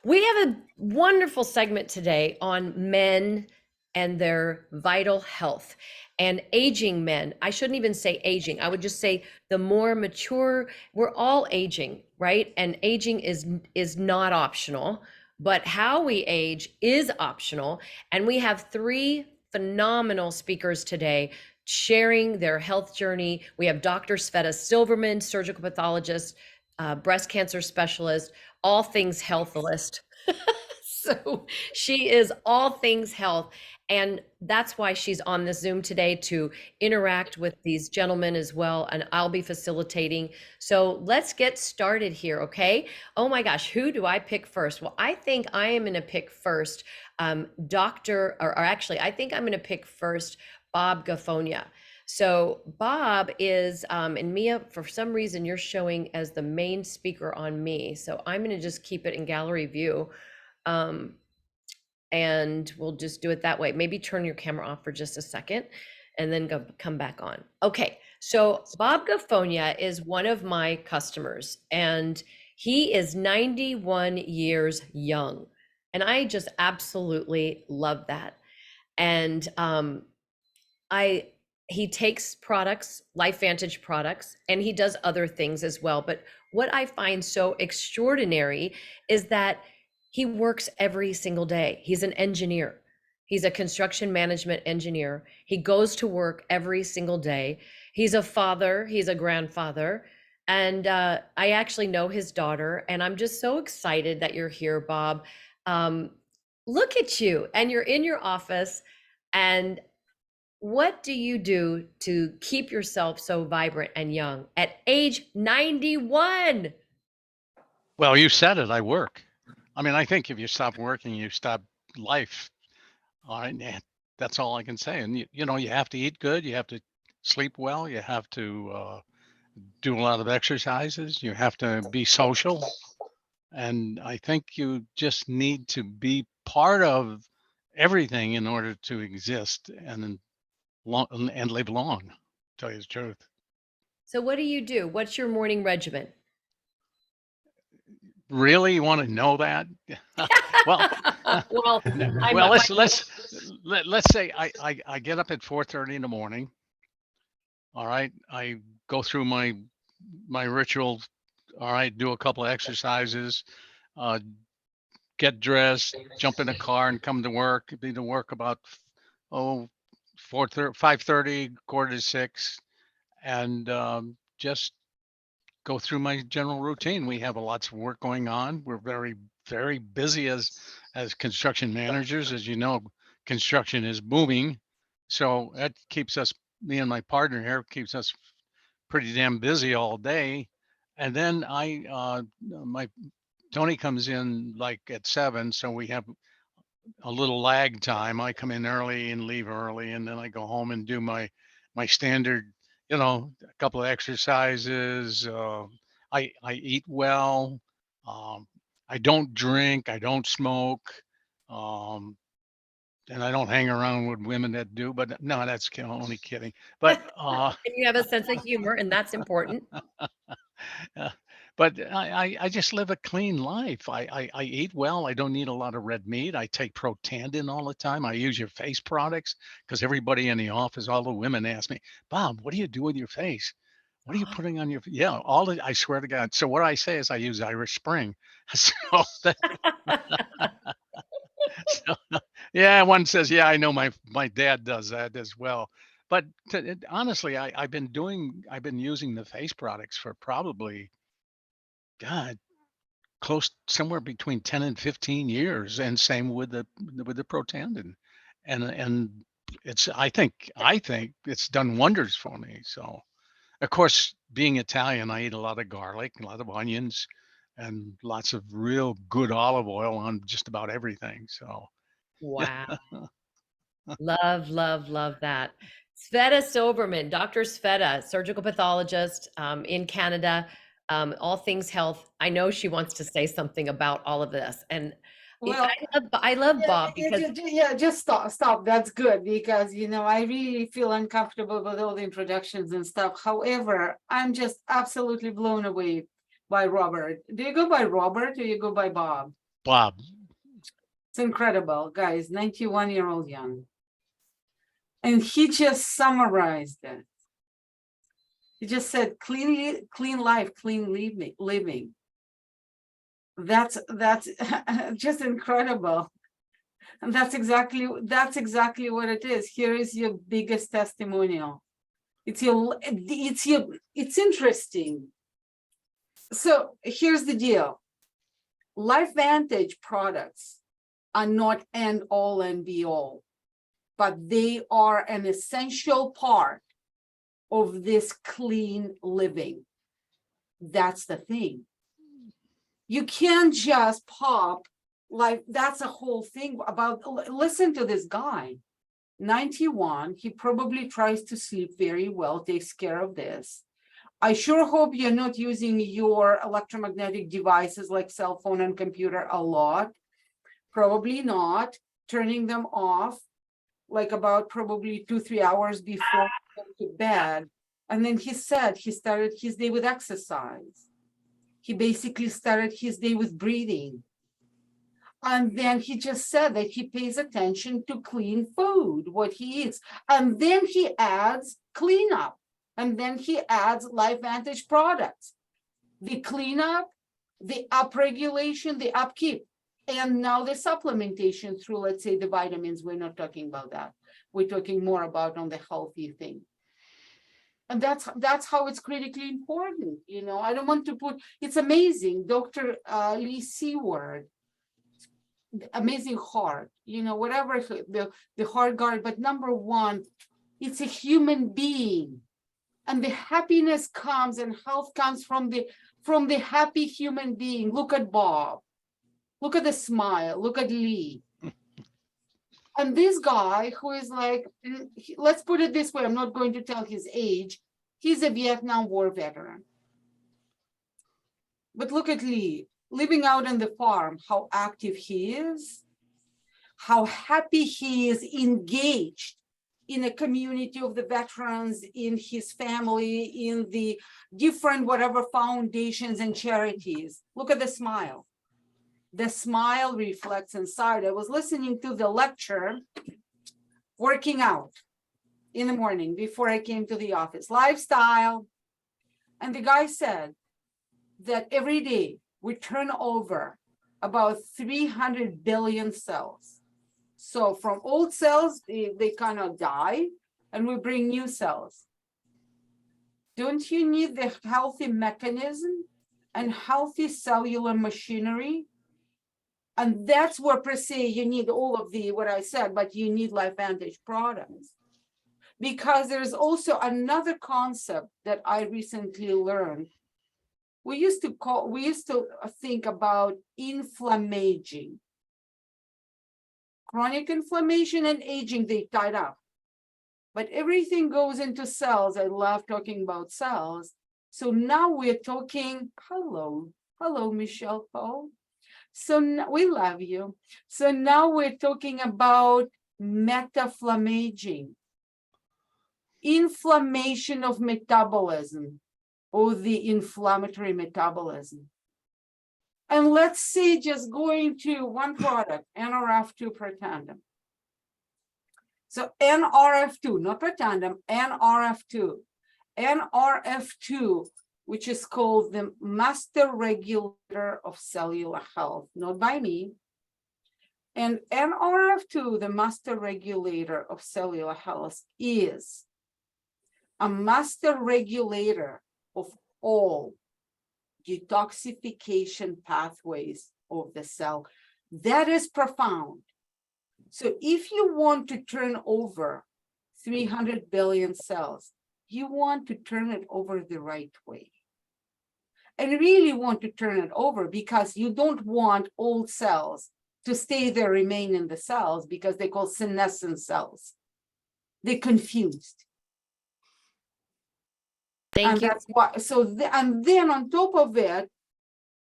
We have a wonderful segment today on men and their vital health and aging men. I shouldn't even say aging. I would just say the more mature, we're all aging, right? And aging is not optional, but how we age is optional. And we have three phenomenal speakers today sharing their health journey. We have Dr. Sveta Silverman, surgical pathologist, breast cancer specialist, all things healthist. So she is all things health. And that's why she's on the Zoom today to interact with these gentlemen as well. And I'll be facilitating. So let's get started here, okay? Oh my gosh, who do I pick first? Well, I think I am going to pick first I think I'm going to pick first Bob Gafonia. So Bob is, and Mia, for some reason, you're showing as the main speaker on me. So I'm going to just keep it in gallery view. And we'll just do it that way. Maybe turn your camera off for just a second and then come back on. Okay, so Bob Gafonia is one of my customers and he is 91 years young. And I just absolutely love that. And he takes products, LifeVantage products, and he does other things as well. But what I find so extraordinary is that he works every single day. He's an engineer. He's a construction management engineer. He goes to work every single day. He's a father, he's a grandfather. And I actually know his daughter. And I'm just so excited that you're here, Bob. Look at you. And you're in your office. And what do you do to keep yourself so vibrant and young at age 91? Well, you said it, I work. I mean, I think if you stop working, you stop life. All right, and that's all I can say. And you have to eat good, you have to sleep well, you have to do a lot of exercises, you have to be social. And I think you just need to be part of everything in order to exist and live long, to tell you the truth. So what do you do? What's your morning regimen? Really, you want to know that? Well, well, well, let's say I get up at 4:30 in the morning. All right, I go through my rituals. All right, do a couple of exercises, get dressed, jump in the car, and come to work. Be to work about 4:30, 5:30, 5:45, and just go through my general routine. We have lots of work going on. We're very, very busy as construction managers. As you know, construction is booming. So that keeps us, me and my partner here, keeps us pretty damn busy all day. And then my Tony comes in like at 7, so we have a little lag time. I come in early and leave early, and then I go home and do my standard, a couple of exercises. I eat well. I don't drink. I don't smoke. And I don't hang around with women that do. But no, that's only kidding. But and you have a sense of humor, and that's important. But I just live a clean life. I eat well. I don't need a lot of red meat. I take Protandim all the time. I use your face products because everybody in the office, all the women ask me, Bob, what do you do with your face? What are you putting on your? Yeah, I swear to God. So what I say is I use Irish Spring. So, so yeah, one says, yeah, I know my dad does that as well. But honestly, I've been using the face products for probably, God, close somewhere between 10 and 15 years, and same with the Protandim. And it's I think it's done wonders for me. So of course, being Italian, I eat a lot of garlic, a lot of onions, and lots of real good olive oil on just about everything. So Wow. Love, love, love that. Sveta Silverman, Dr. Sveta, surgical pathologist in Canada, all things health. I know she wants to say something about all of this. And Well, I love Bob because just stop. That's good because I really feel uncomfortable with all the introductions and stuff. However, I'm just absolutely blown away by Robert. Do you go by Robert or you go by Bob? Bob. It's incredible, guys, 91-year-old young. And he just summarized it. He just said, clean life, clean living. That's just incredible. And that's exactly what it is. Here is your biggest testimonial. It's interesting. So here's the deal. LifeVantage products are not end all and be all, but they are an essential part of this clean living. That's the thing. You can't just pop, like, that's a whole thing about, listen to this guy, 91, he probably tries to sleep very well, takes care of this. I sure hope you're not using your electromagnetic devices like cell phone and computer a lot. Probably not. Turning them off like about probably 2-3 hours before going to bed. And then he said he started his day with exercise. He basically started his day with breathing. And then he just said that he pays attention to clean food, what he eats. And then he adds cleanup. And then he adds LifeVantage products. The cleanup, the upregulation, the upkeep. And now the supplementation through, let's say, the vitamins. We're not talking about that. We're talking more about on the healthy thing. And that's how it's critically important. You know, I don't want to put, it's amazing. Dr. Lee Seward, amazing heart, you know, whatever the heart guard, but number one, it's a human being. And the happiness comes and health comes from the happy human being. Look at Bob. Look at the smile. Look at Lee. And this guy who is like, let's put it this way, I'm not going to tell his age. He's a Vietnam War veteran. But look at Lee, living out on the farm, how active he is, how happy he is, engaged in a community of the veterans, in his family, in the different whatever foundations and charities. Look at the smile. The smile reflects inside. I was listening to the lecture, working out in the morning before I came to the office, lifestyle. And the guy said that every day we turn over about 300 billion cells. So from old cells, they kind of die and we bring new cells. Don't you need the healthy mechanism and healthy cellular machinery? And that's where per se you need all of the what I said, but you need LifeVantage products. Because there's also another concept that I recently learned. We used to think about inflammaging. Chronic inflammation and aging, they tied up. But everything goes into cells. I love talking about cells. So now we're talking, hello, Michelle Paul. So now, we love you. So now we're talking about metaflammaging, inflammation of metabolism or the inflammatory metabolism. And let's say just going to one product, NRF2 Protandim. So NRF2, not Protandim, NRF2. NRF2, which is called the master regulator of cellular health, not by me. And NRF2, the master regulator of cellular health, is a master regulator of all detoxification pathways of the cell. That is profound. So if you want to turn over 300 billion cells, you want to turn it over the right way. And really want to turn it over because you don't want old cells to stay there, remain in the cells because they call senescent cells. They're confused. Thank you. That's why. And then on top of it,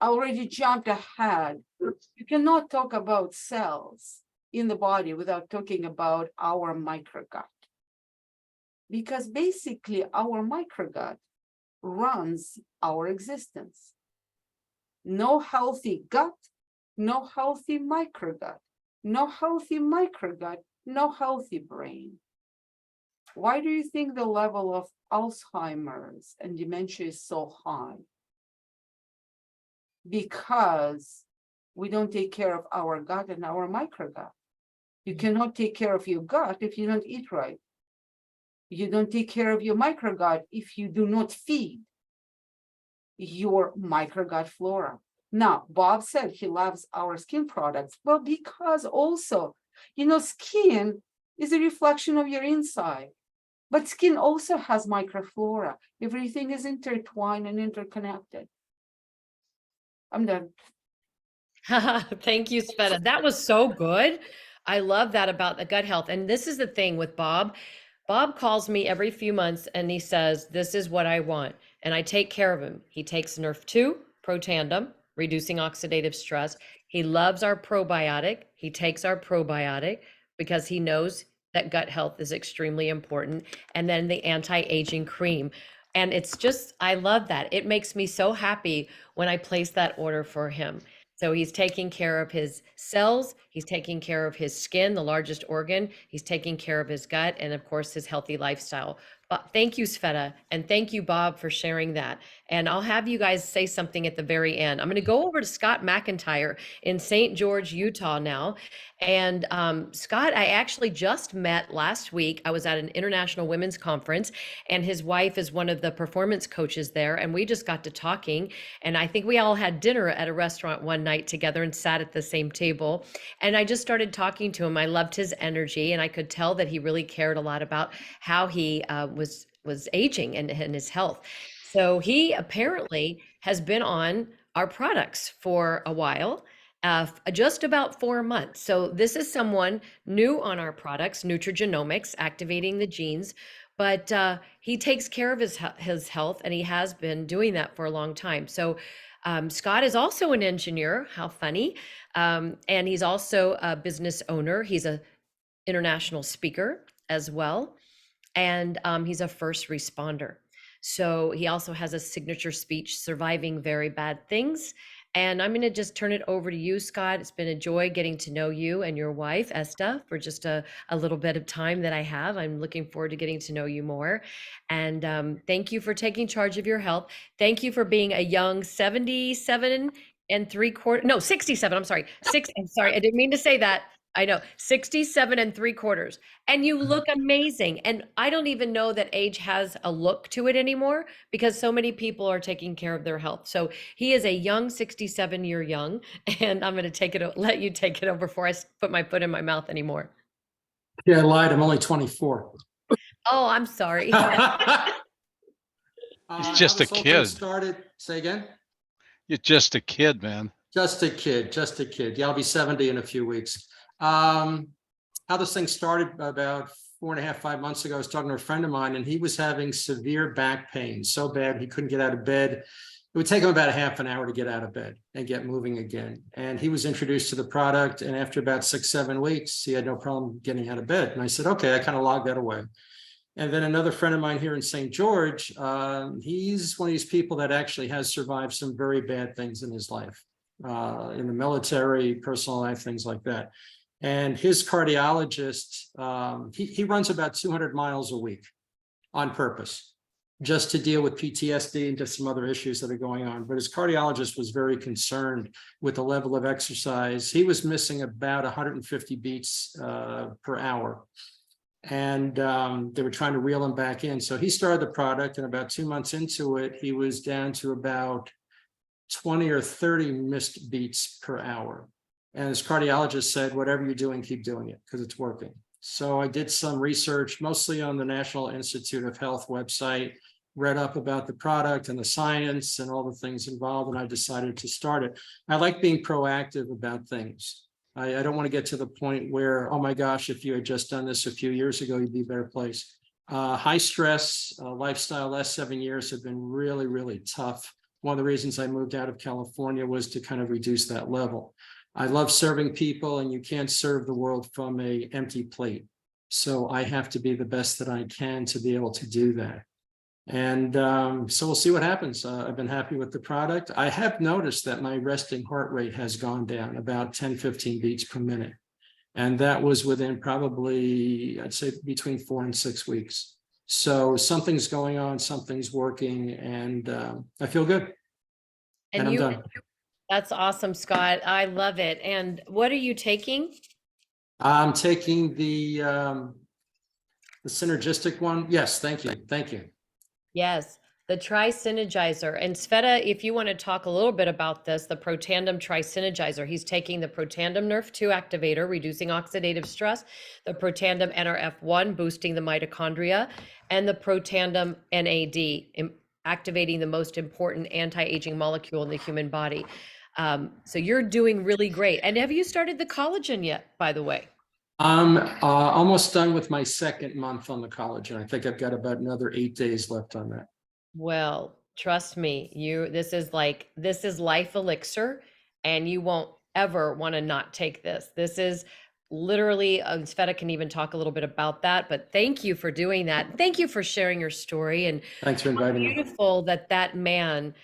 I already jumped ahead. You cannot talk about cells in the body without talking about our microgut. Because basically our microgut runs our existence. No healthy gut, no healthy microgut, no healthy microgut, no healthy brain. Why do you think the level of Alzheimer's and dementia is so high? Because we don't take care of our gut and our microgut. You cannot take care of your gut if you don't eat right. You don't take care of your microgut if you do not feed your microgut flora. Now, Bob said he loves our skin products. Well, because also, skin is a reflection of your inside, but skin also has microflora. Everything is intertwined and interconnected. I'm done. Thank you, Sveta. That was so good. I love that about the gut health. And this is the thing with Bob. Bob calls me every few months and he says, this is what I want. And I take care of him. He takes Nerf 2, Protandim, reducing oxidative stress. He loves our probiotic. He takes our probiotic because he knows that gut health is extremely important. And then the anti-aging cream. And it's just, I love that. It makes me so happy when I place that order for him. So he's taking care of his cells, he's taking care of his skin, the largest organ, he's taking care of his gut, and of course, his healthy lifestyle. But thank you, Sveta, and thank you, Bob, for sharing that. And I'll have you guys say something at the very end. I'm going to go over to Scott McIntyre in St. George, Utah now. And Scott, I actually just met last week. I was at an international women's conference, and his wife is one of the performance coaches there. And we just got to talking. And I think we all had dinner at a restaurant one night together and sat at the same table. And I just started talking to him. I loved his energy, and I could tell that he really cared a lot about how he was aging and his health. So he apparently has been on our products for a while, just about 4 months. So this is someone new on our products, nutrigenomics, activating the genes, but he takes care of his health, and he has been doing that for a long time. So Scott is also an engineer. How funny. And he's also a business owner. He's an international speaker as well. And he's a first responder. So he also has a signature speech, Surviving Very Bad Things. And I'm going to just turn it over to you, Scott. It's been a joy getting to know you and your wife, Esta, for just a little bit of time that I have. I'm looking forward to getting to know you more. And thank you for taking charge of your health. Thank you for being a young 77 and 3/4, no, 67, I'm sorry. I'm sorry, I didn't mean to say that. I know, 67 and 3/4. And you look amazing. And I don't even know that age has a look to it anymore because so many people are taking care of their health. So he is a young 67-year young, and I'm going to let you take it over before I put my foot in my mouth anymore. Yeah, I lied. I'm only 24. Oh, I'm sorry. He's just a kid. Started. Say again? You're just a kid, man. Just a kid. Yeah, I'll be 70 in a few weeks. How this thing started about 4.5, 5 months ago, I was talking to a friend of mine, and he was having severe back pain, so bad he couldn't get out of bed. It would take him about a half an hour to get out of bed and get moving again. And he was introduced to the product, and after about 6, 7 weeks, he had no problem getting out of bed. And I said, okay, I kind of logged that away. And then another friend of mine here in St. George, he's one of these people that actually has survived some very bad things in his life, in the military, personal life, things like that. And his cardiologist, he runs about 200 miles a week on purpose, just to deal with PTSD and just some other issues that are going on. But his cardiologist was very concerned with the level of exercise. He was missing about 150 beats per hour. And they were trying to reel him back in. So he started the product, and about 2 months into it, he was down to about 20 or 30 missed beats per hour. And his cardiologist said, whatever you're doing, keep doing it because it's working. So I did some research, mostly on the National Institute of Health website, read up about the product and the science and all the things involved, and I decided to start it. I like being proactive about things. I don't want to get to the point where, oh my gosh, if you had just done this a few years ago, you'd be a better place. High stress lifestyle, last 7 years have been really, really tough. One of the reasons I moved out of California was to kind of reduce that level. I love serving people, and you can't serve the world from an empty plate. So I have to be the best that I can to be able to do that. And so we'll see what happens. I've been happy with the product. I have noticed that my resting heart rate has gone down about 10, 15 beats per minute. And that was within probably, I'd say, between 4 and 6 weeks. So something's going on, something's working, and I feel good. And I'm done. That's awesome, Scott. I love it. And what are you taking? I'm taking the synergistic one. Yes, thank you. Thank you. Yes, the Tri-Synergizer. And Sveta, if you want to talk a little bit about this, the Protandim Tri-Synergizer, he's taking the Protandim Nerf2 activator, reducing oxidative stress, the Protandim NRF1, boosting the mitochondria, and the Protandim NAD, activating the most important anti-aging molecule in the human body. So you're doing really great. And have you started the collagen yet, by the way? I'm almost done with my second month on the collagen. I think I've got about another 8 days left on that. Well, trust me, this is life elixir, and you won't ever want to not take this. This is literally, Sveta can even talk a little bit about that, but thank you for doing that. Thank you for sharing your story, and Thanks for inviting me. beautiful that man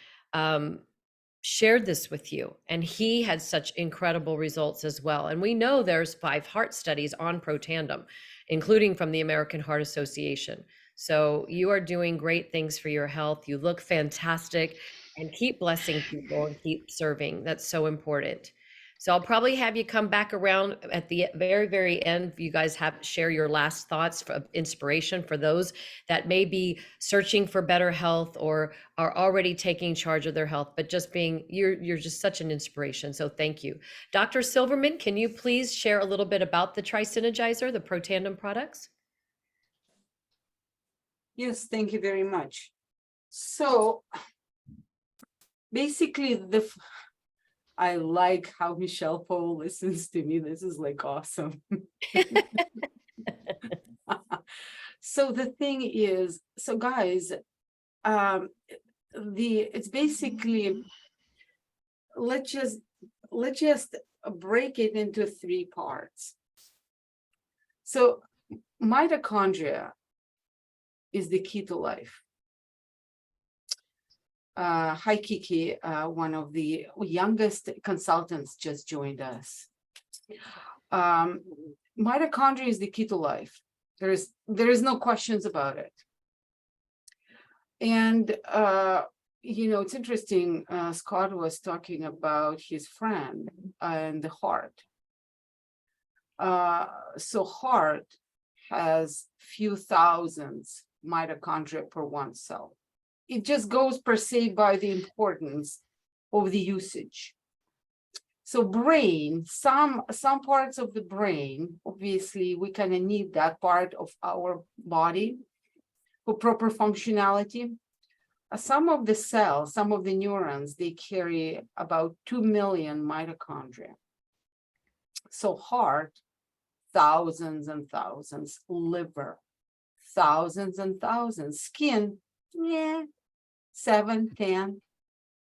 shared this with you, and he had such incredible results as well. And we know there's 5 heart studies on Protandim, including from the American Heart Association. So you are doing great things for your health. You look fantastic, and keep blessing people and keep serving. That's so important. So I'll probably have you come back around at the very, very end. You guys share your last thoughts of inspiration for those that may be searching for better health or are already taking charge of their health, but just you're just such an inspiration. So thank you. Dr. Silverman, can you please share a little bit about the Tri-Synergizer, the Protandim products? Yes, thank you very much. So basically, I like how Michelle Poe listens to me. This is like awesome. So the thing is, so guys, it's basically, let's just break it into 3 parts. So mitochondria is the key to life. Hi, Kiki, one of the youngest consultants just joined us. Mitochondria is the key to life. There is no questions about it. And, it's interesting, Scott was talking about his friend and the heart. So heart has few thousands mitochondria per 1 cell. It just goes per se by the importance of the usage. So brain, some parts of the brain, obviously we kind of need that part of our body for proper functionality. Some of the cells, some of the neurons, they carry about 2 million mitochondria. So heart, thousands and thousands, liver, thousands and thousands, skin, 7, 10.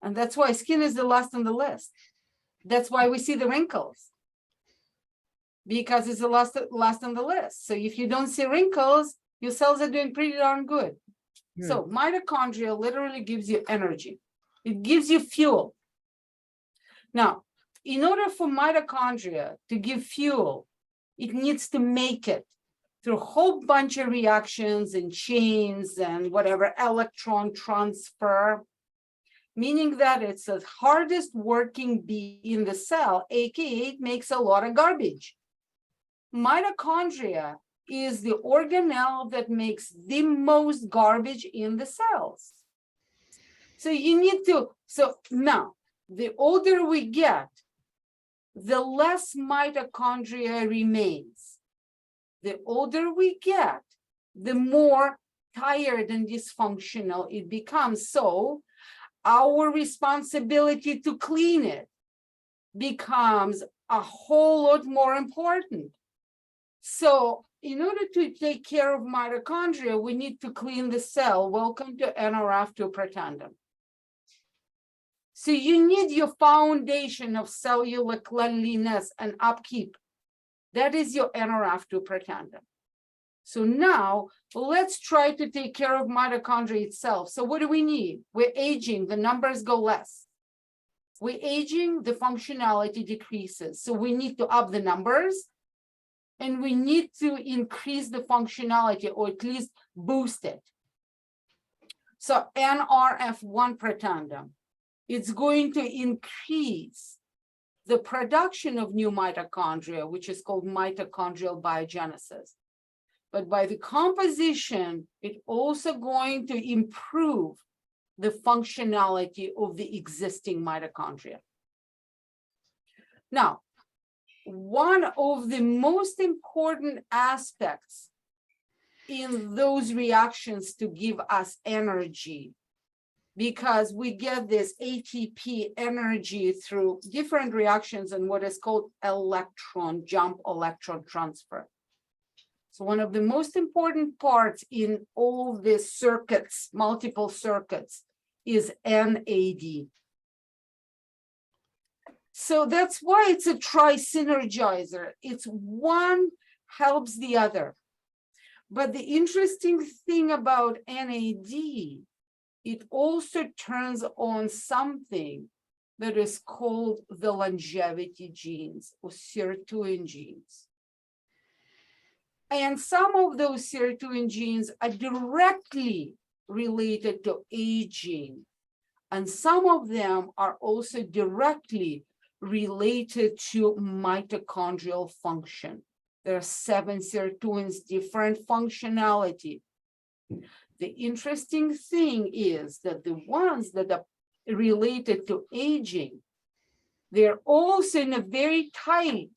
And that's why skin is the last on the list. That's why we see the wrinkles, because it's the last on the list. So if you don't see wrinkles, your cells are doing pretty darn good. So mitochondria literally gives you energy. It gives you fuel. Now, in order for mitochondria to give fuel, it needs to make it through a whole bunch of reactions and chains and whatever, electron transfer, meaning that it's the hardest working bee in the cell, aka it makes a lot of garbage. Mitochondria is the organelle that makes the most garbage in the cells. So you need to, so now, the older we get, the less mitochondria remains. The older we get, the more tired and dysfunctional it becomes. So our responsibility to clean it becomes a whole lot more important. So in order to take care of mitochondria, we need to clean the cell. Welcome to NRF2 Protandim. So you need your foundation of cellular cleanliness and upkeep. That is your NRF2 Protandim. So now let's try to take care of mitochondria itself. So what do we need? We're aging, the numbers go less. We're aging, the functionality decreases. So we need to up the numbers and we need to increase the functionality or at least boost it. So NRF1 pretandem, it's going to increase the production of new mitochondria, which is called mitochondrial biogenesis. But by the composition, it's also going to improve the functionality of the existing mitochondria. Now, one of the most important aspects in those reactions to give us energy, because we get this ATP energy through different reactions and what is called jump electron transfer. So one of the most important parts in all these circuits, multiple circuits, is NAD. So that's why it's a tri-synergizer. It's one helps the other. But the interesting thing about NAD, it also turns on something that is called the longevity genes or sirtuin genes. And some of those sirtuin genes are directly related to aging. And some of them are also directly related to mitochondrial function. There are 7 sirtuins, different functionality. The interesting thing is that the ones that are related to aging, they're also in a very tight,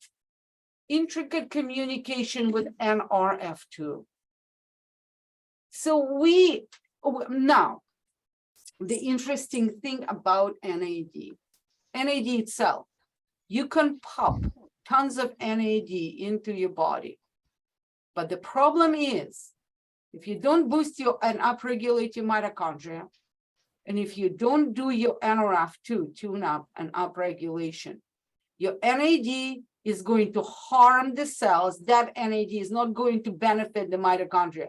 intricate communication with NRF2. So now, the interesting thing about NAD itself, you can pump tons of NAD into your body. But the problem is, if you don't boost and upregulate your mitochondria, and if you don't do your NRF2 tune up and upregulation, your NAD is going to harm the cells. That NAD is not going to benefit the mitochondria.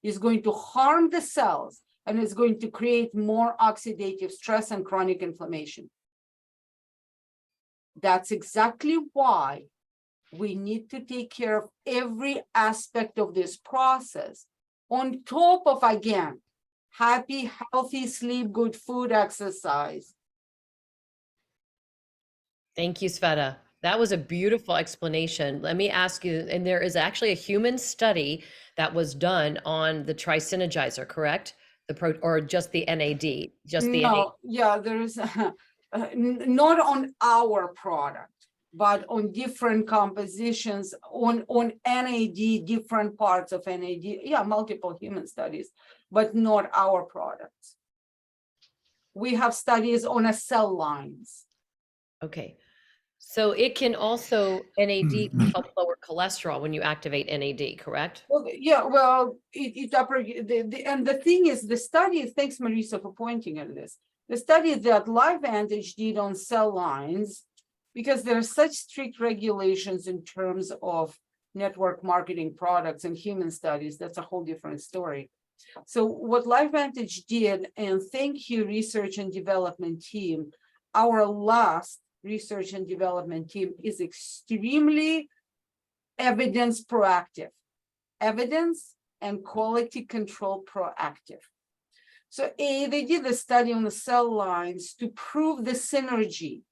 It's going to harm the cells and it's going to create more oxidative stress and chronic inflammation. That's exactly why we need to take care of every aspect of this process on top of, again, happy, healthy sleep, good food, exercise. Thank you, Sveta. That was a beautiful explanation. Let me ask you, and there is actually a human study that was done on the tri-synergizer, correct? Or just the NAD, just the NAD. No, yeah, there's not on our product, but on different compositions, on NAD, different parts of NAD. Yeah, multiple human studies, but not our products. We have studies on a cell lines. Okay. So it can also, NAD can help lower cholesterol when you activate NAD, correct? Well, yeah, well, and the thing is, the study, thanks Marisa for pointing at this, the study that LifeVantage did on cell lines, because there are such strict regulations in terms of network marketing products and human studies, that's a whole different story. So what LifeVantage did, and thank you research and development team, our last research and development team is extremely evidence proactive, evidence and quality control proactive. So they did a study on the cell lines to prove the synergy.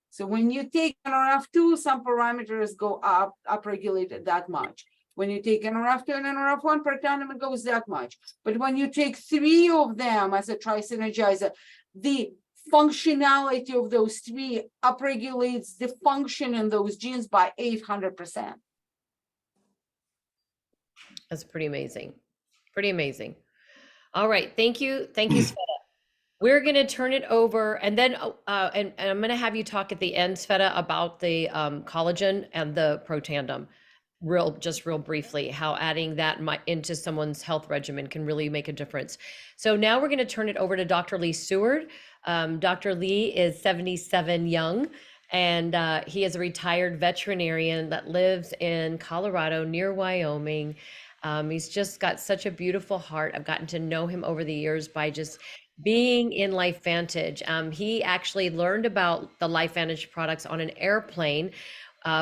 So when you take NRF2, some parameters go up, upregulated that much. When you take NRF2 and NRF1 per tandem, it goes that much. But when you take 3 of them as a tri-synergizer, the functionality of those 3 upregulates the function in those genes by 800%. That's pretty amazing. Pretty amazing. All right. Thank you. Thank you, Sveta. We're going to turn it over and then, and I'm going to have you talk at the end, Sveta, about the collagen and the protandem. Just real briefly, how adding that into someone's health regimen can really make a difference. So now we're going to turn it over to Dr. Lee Seward. Dr. Lee is 77 young, and he is a retired veterinarian that lives in Colorado near Wyoming. He's just got such a beautiful heart. I've gotten to know him over the years by just being in LifeVantage. He actually learned about the LifeVantage products on an airplane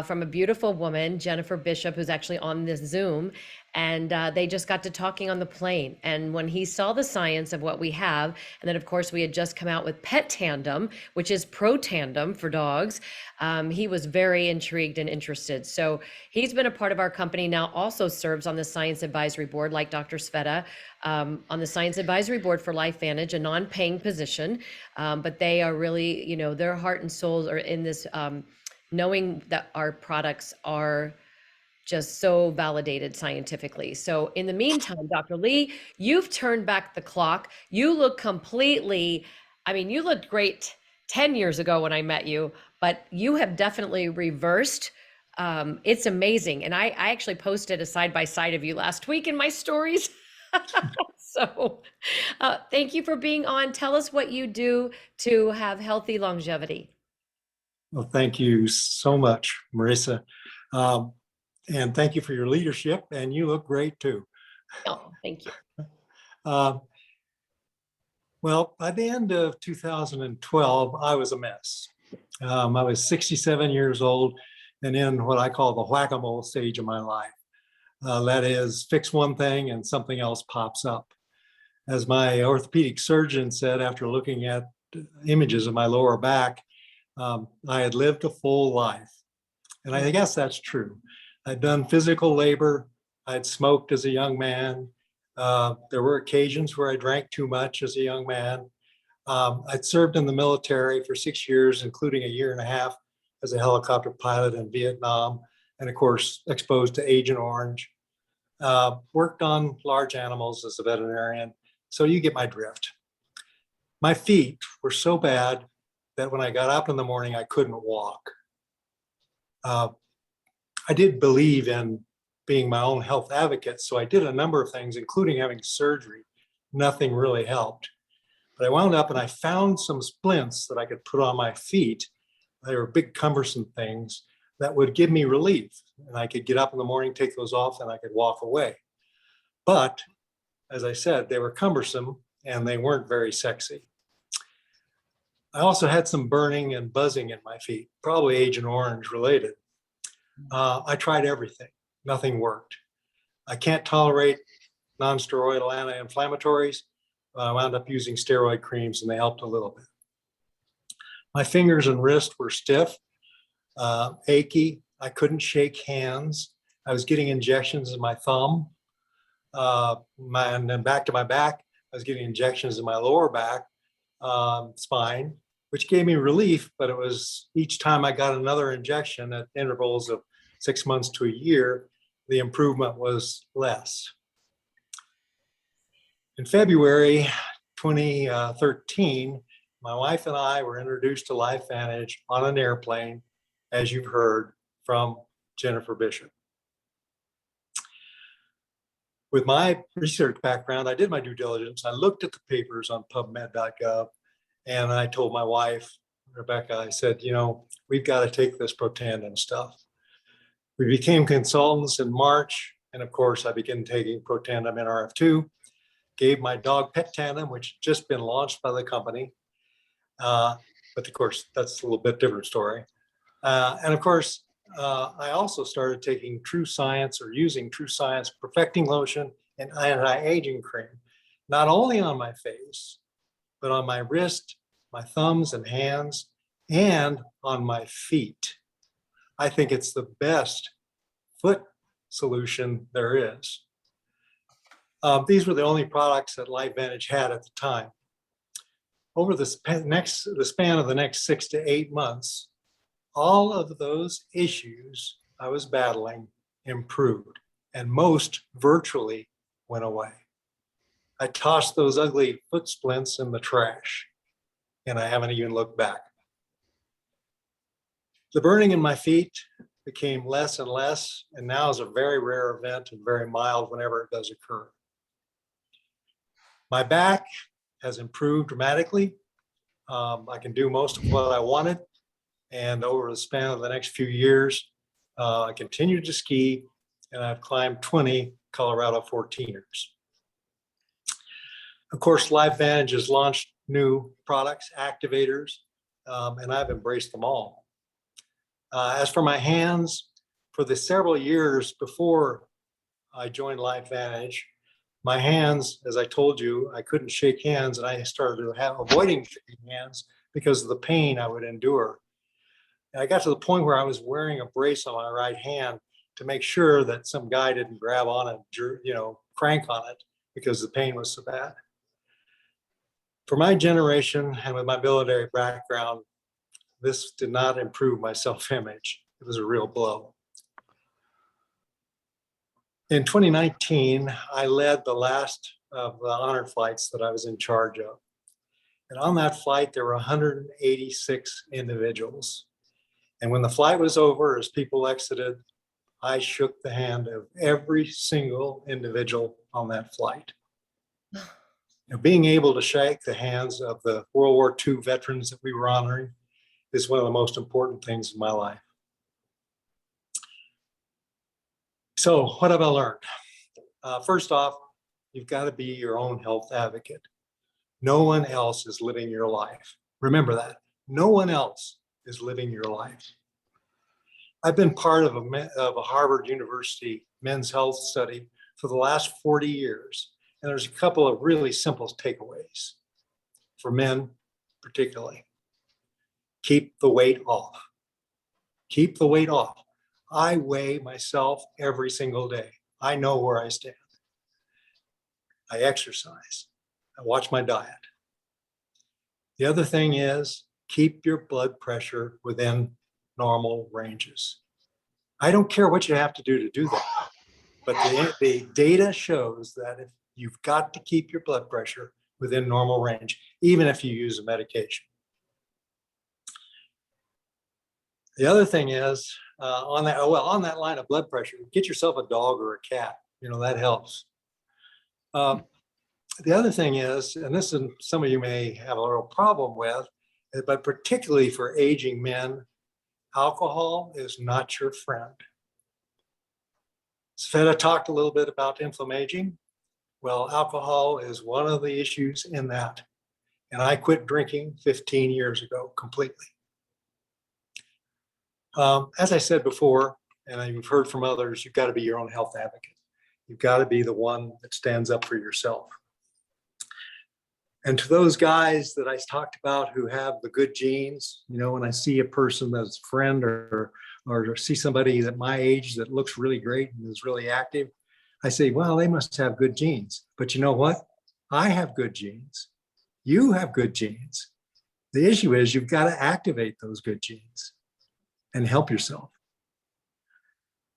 from a beautiful woman, Jennifer Bishop, who's actually on this Zoom. And they just got to talking on the plane. And when he saw the science of what we have, and then of course we had just come out with Pet Tandem, which is Pro Tandem for dogs, he was very intrigued and interested. So he's been a part of our company now, also serves on the Science Advisory Board, like Dr. Sveta, on the Science Advisory Board for LifeVantage, a non-paying position. But they are really, you know, their heart and souls are in this, knowing that our products are just so validated scientifically. So in the meantime, Dr. Lee, you've turned back the clock. You look completely, I mean, you looked great 10 years ago when I met you, but you have definitely reversed. It's amazing. And I actually posted a side-by-side of you last week in my stories. So thank you for being on. Tell us what you do to have healthy longevity. Well, thank you so much, Marisa. And thank you for your leadership, and you look great too. Oh, thank you. Well, by the end of 2012, I was a mess. I was 67 years old and in what I call the whack-a-mole stage of my life. That is, fix one thing and something else pops up. As my orthopedic surgeon said after looking at images of my lower back, I had lived a full life. And I guess that's true. I'd done physical labor. I'd smoked as a young man. There were occasions where I drank too much as a young man. I'd served in the military for 6 years, including a year and a half as a helicopter pilot in Vietnam, and of course, exposed to Agent Orange. Worked on large animals as a veterinarian, so you get my drift. My feet were so bad that when I got up in the morning, I couldn't walk. I did believe in being my own health advocate, so I did a number of things, including having surgery. Nothing really helped. But I wound up and I found some splints that I could put on my feet. They were big, cumbersome things that would give me relief. And I could get up in the morning, take those off, and I could walk away. But as I said, they were cumbersome and they weren't very sexy. I also had some burning and buzzing in my feet, probably Agent Orange related. I tried everything. Nothing worked. I can't tolerate non-steroidal anti-inflammatories. I wound up using steroid creams and they helped a little bit. My fingers and wrist were stiff, achy. I couldn't shake hands. I was getting injections in my thumb. And then back to my back, I was getting injections in my lower back, spine, which gave me relief, but it was each time I got another injection at intervals of 6 months to a year, the improvement was less. In February 2013, my wife and I were introduced to LifeVantage on an airplane, as you've heard from Jennifer Bishop. With my research background, I did my due diligence. I looked at the papers on PubMed.gov, and I told my wife, Rebecca, I said, you know, we've got to take this Protandim stuff. We became consultants in March, and of course, I began taking Protandim NRF2, gave my dog Pet Tandem, which had just been launched by the company. But of course, that's a little bit different story. And of course, I also started taking True Science or using True Science Perfecting Lotion and anti-aging cream, not only on my face, but on my wrist, my thumbs and hands, and on my feet. I think it's the best foot solution there is. These were the only products that LifeVantage had at the time. Over the span of the next 6 to 8 months, all of those issues I was battling improved, and most virtually went away. I tossed those ugly foot splints in the trash, and I haven't even looked back. The burning in my feet became less and less, and now is a very rare event and very mild whenever it does occur. My back has improved dramatically. I can do most of what I wanted. And over the span of the next few years, I continued to ski, and I've climbed 20 Colorado 14ers. Of course, LifeVantage has launched new products, activators, and I've embraced them all. As for my hands, for the several years before I joined LifeVantage, my hands, as I told you, I couldn't shake hands, and I started avoiding shaking hands because of the pain I would endure. And I got to the point where I was wearing a brace on my right hand to make sure that some guy didn't grab on and crank on it because the pain was so bad. For my generation and with my military background, this did not improve my self-image. It was a real blow. In 2019, I led the last of the honor flights that I was in charge of. And on that flight, there were 186 individuals. And when the flight was over, as people exited, I shook the hand of every single individual on that flight. Being able to shake the hands of the World War II veterans that we were honoring is one of the most important things in my life. So what have I learned? First off, you've got to be your own health advocate. No one else is living your life. Remember that. No one else is living your life. I've been part of a Harvard University men's health study for the last 40 years. And there's a couple of really simple takeaways for men particularly. Keep the weight off. Keep the weight off. I weigh myself every single day. I know where I stand. I exercise. I watch my diet. The other thing is keep your blood pressure within normal ranges. I don't care what you have to do that. But the data shows that if you've got to keep your blood pressure within normal range, even if you use a medication. The other thing is on that line of blood pressure, get yourself a dog or a cat. That helps. The other thing is, and this is some of you may have a little problem with, but particularly for aging men, alcohol is not your friend. Sveta talked a little bit about inflammaging. Well, alcohol is one of the issues in that. And I quit drinking 15 years ago completely. As I said before, and you've heard from others, you've got to be your own health advocate. You've got to be the one that stands up for yourself. And to those guys that I talked about who have the good genes, when I see a person that's a friend or see somebody at my age that looks really great and is really active, I say, well, they must have good genes. But you know what? I have good genes. You have good genes. The issue is you've got to activate those good genes and help yourself.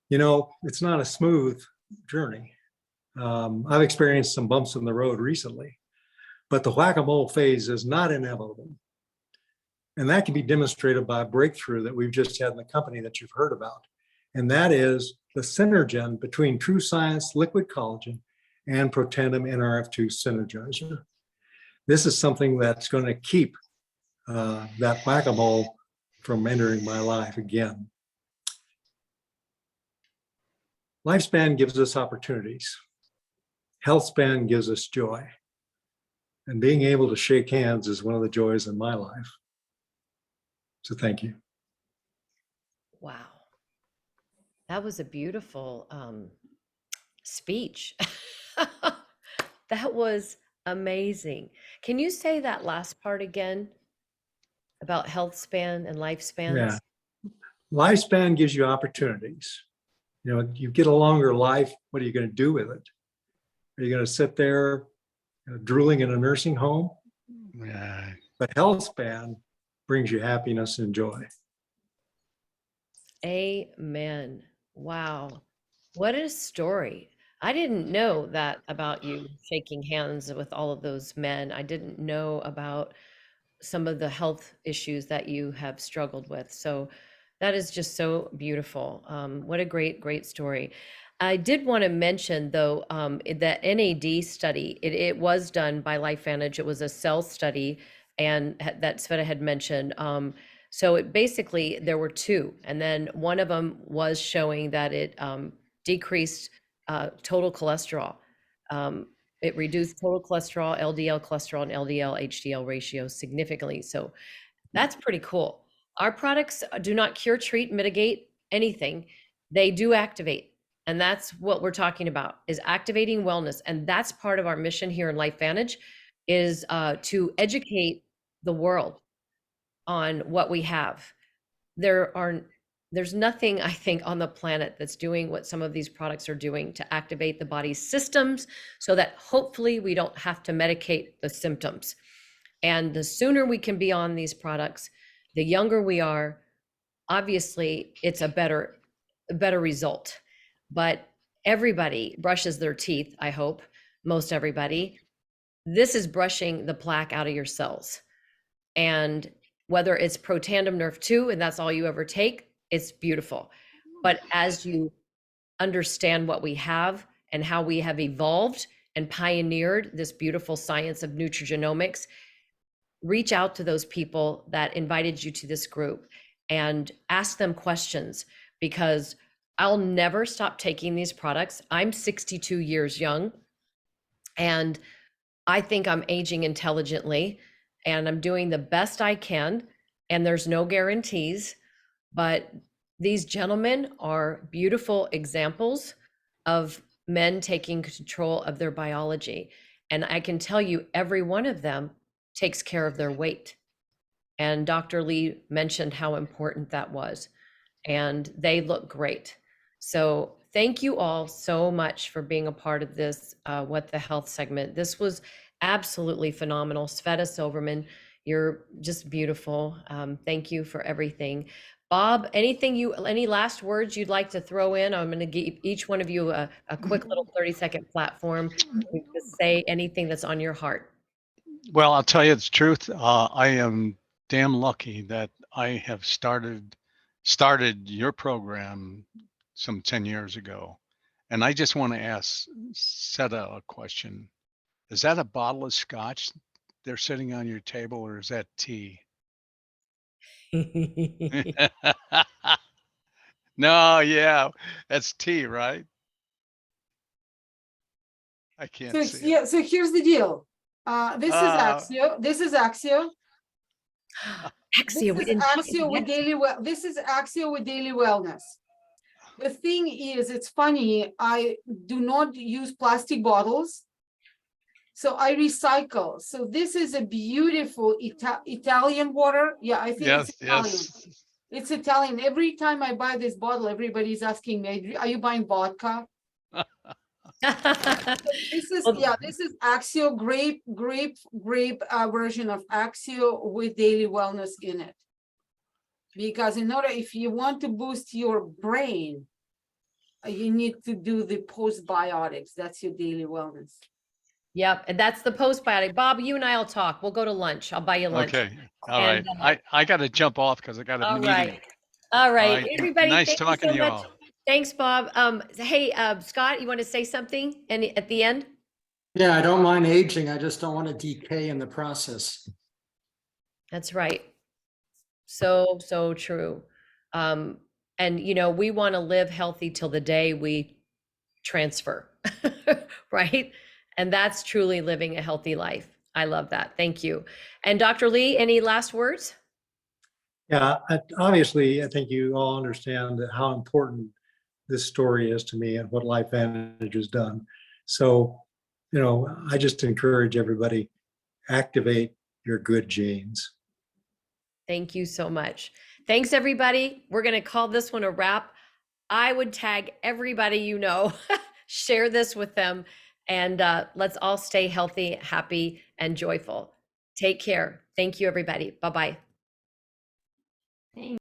It's not a smooth journey. I've experienced some bumps in the road recently, but the whack-a-mole phase is not inevitable. And that can be demonstrated by a breakthrough that we've just had in the company that you've heard about. And that is the synergen between True Science liquid collagen and Protandim NRF2 synergizer. This is something that's going to keep that whack-a-mole from entering my life again. Lifespan gives us opportunities. Health span gives us joy. And being able to shake hands is one of the joys in my life. So thank you. Wow. That was a beautiful speech. That was amazing. Can you say that last part again about health span and lifespans? Yeah. Lifespan gives you opportunities. You get a longer life. What are you going to do with it? Are you going to sit there drooling in a nursing home? Yeah. But health span brings you happiness and joy. Amen. Wow. What a story. I didn't know that about you shaking hands with all of those men. I didn't know about some of the health issues that you have struggled with. So that is just so beautiful. What a great story. I did want to mention, though, that NAD study, it was done by LifeVantage. It was a cell study, and that Sveta had mentioned. So it basically, there were two, and then one of them was showing that it decreased total cholesterol. It reduced total cholesterol, LDL cholesterol, and LDL HDL ratio significantly. So that's pretty cool. Our products do not cure, treat, mitigate anything. They do activate. And that's what we're talking about, is activating wellness. And that's part of our mission here in LifeVantage, is to educate the world on what we have. There's nothing, I think, on the planet that's doing what some of these products are doing to activate the body's systems so that hopefully we don't have to medicate the symptoms. And the sooner we can be on these products, the younger we are, obviously it's a better result. But everybody brushes their teeth, I hope, most everybody. This is brushing the plaque out of your cells. And whether it's Protandim Nerve 2 and that's all you ever take, it's beautiful. But as you understand what we have and how we have evolved and pioneered this beautiful science of nutrigenomics, reach out to those people that invited you to this group and ask them questions, because I'll never stop taking these products. I'm 62 years young, and I think I'm aging intelligently, and I'm doing the best I can, and there's no guarantees, but these gentlemen are beautiful examples of men taking control of their biology. And I can tell you, every one of them takes care of their weight. And Dr. Lee mentioned how important that was, and they look great. So thank you all so much for being a part of this What the Health segment. This was absolutely phenomenal. Sveta Silverman, you're just beautiful. Thank you for everything. Bob, any last words you'd like to throw in? I'm going to give each one of you a quick little 30-second platform to say anything that's on your heart. Well, I'll tell you the truth. I am damn lucky that I have started your program some 10 years ago. And I just want to ask Seta a question. Is that a bottle of scotch they're sitting on your table, or is that tea? No, yeah, that's tea, right? I can't So see it. yeah, so here's the deal. This is Ah. Axio. This is Axio. Axia, we This is didn't talk Axio about with daily this is Axio with daily wellness. The thing is, it's funny, I do not use plastic bottles, so I recycle. So this is a beautiful Italian water. Yeah, I think it's Italian. Yes. It's Italian. Every time I buy this bottle, everybody's asking me, are you buying vodka? This is, Well, yeah, this is Axio grape version of Axio with daily wellness in it. Because if you want to boost your brain, you need to do the postbiotics. That's your daily wellness. Yep, and that's the postbiotic. Bob, you and I'll talk. We'll go to lunch. I'll buy you lunch. Okay. All And, right. I got to jump off because I got a All meeting. right. All right, everybody. Nice Thank talking you to so you much. all. Thanks, Bob. Hey, Scott, you want to say something at the end? Yeah, I don't mind aging. I just don't want to decay in the process. That's right. So true. And we want to live healthy till the day we transfer, right? And that's truly living a healthy life. I love that. Thank you. And Dr. Lee, any last words? Yeah, obviously, I think you all understand how important this story is to me and what LifeVantage has done. So, I just encourage everybody, activate your good genes. Thank you so much. Thanks, everybody. We're going to call this one a wrap. I would tag everybody share this with them, and let's all stay healthy, happy, and joyful. Take care. Thank you, everybody. Bye-bye.